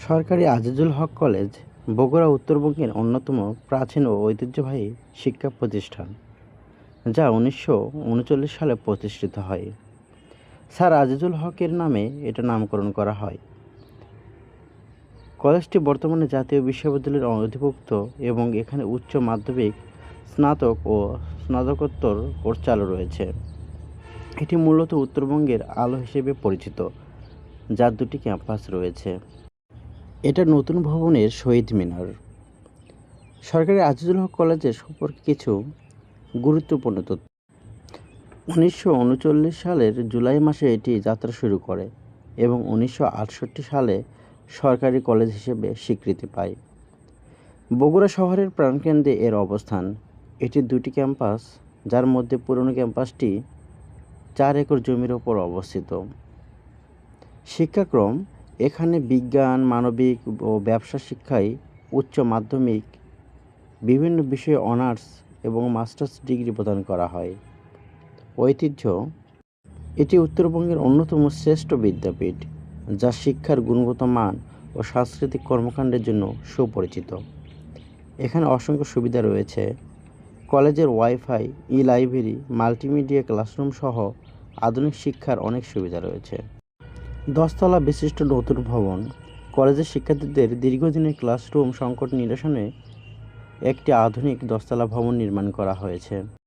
সরকারি আজিজুল হক কলেজ বগুড়া উত্তরবঙ্গের অন্যতম প্রাচীন ও ঐতিহ্যবাহী শিক্ষা প্রতিষ্ঠান, যা 1939 সালে প্রতিষ্ঠিত হয়। স্যার আজিজুল হকের নামে এটা নামকরণ করা হয়। কলেজটি বর্তমানে জাতীয় বিশ্ববিদ্যালয়ের অধিভুক্ত এবং এখানে উচ্চ মাধ্যমিক, স্নাতক ও স্নাতকোত্তর কোর্স চালু রয়েছে। এটি মূলত উত্তরবঙ্গের আলো হিসেবে পরিচিত, যার দুটি ক্যাম্পাস রয়েছে। এটা নতুন ভবনের শহীদ মিনার। সরকারি আজিজুল হক কলেজের সম্পর্কে কিছু গুরুত্বপূর্ণ তথ্য। 1939 সালের জুলাই মাসে এটি যাত্রা শুরু করে এবং 1968 সালে সরকারি কলেজ হিসেবে স্বীকৃতি পায়। বগুড়া শহরের প্রাণকেন্দ্রে এর অবস্থান। এটি দুটি ক্যাম্পাস, যার মধ্যে পুরনো ক্যাম্পাসটি 4 একর জমির ওপর অবস্থিত। শিক্ষাক্রম: এখানে বিজ্ঞান, মানবিক ও ব্যবসা শিক্ষায় উচ্চ মাধ্যমিক, বিভিন্ন বিষয়ে অনার্স এবং মাস্টার্স ডিগ্রি প্রদান করা হয়। ঐতিহ্য: এটি উত্তরবঙ্গের অন্যতম শ্রেষ্ঠ বিদ্যাপীঠ, যা শিক্ষার গুণগত মান ও সাংস্কৃতিক কর্মকাণ্ডের জন্য সুপরিচিত। এখানে অসংখ্য সুবিধা রয়েছে। কলেজের ওয়াইফাই, ই-লাইব্রেরি, মাল্টিমিডিয়া ক্লাসরুম সহ আধুনিক শিক্ষার অনেক সুবিধা রয়েছে। 10 তলা বিশিষ্ট নতুন ভবন। কলেজের শিক্ষার্থীদের দীর্ঘদিনের ক্লাসরুম সংকট নিরসনে একটি আধুনিক 10 তলা ভবন নির্মাণ করা হয়েছে।